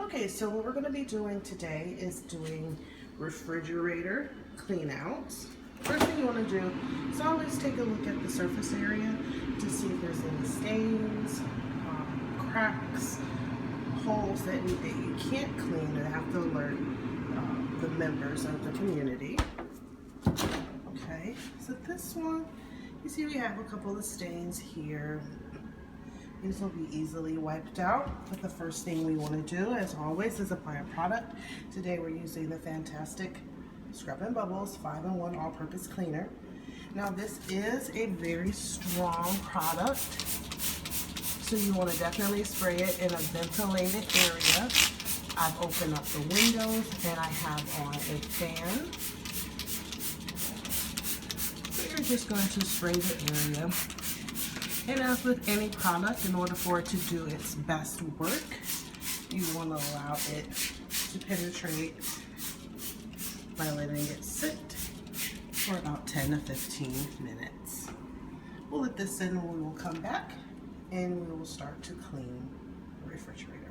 Okay, so what we're going to be doing today is doing refrigerator clean outs. First thing you want to do is always take a look at the surface area to see if there's any stains, cracks, holes that you can't clean and have to alert the members of the community. Okay, so this one, you see we have a couple of stains here. These will be easily wiped out, but the first thing we want to do, as always, is apply a product. Today we're using the fantastic Scrub and Bubbles 5-in-1 all-purpose cleaner. Now this is a very strong product, so you want to definitely spray it in a ventilated area. I've opened up the windows and I have on a fan. So you're just going to spray the area. And as with any product, in order for it to do its best work, you want to allow it to penetrate by letting it sit for about 10 to 15 minutes. We'll let this sit and we will come back and we will start to clean the refrigerator.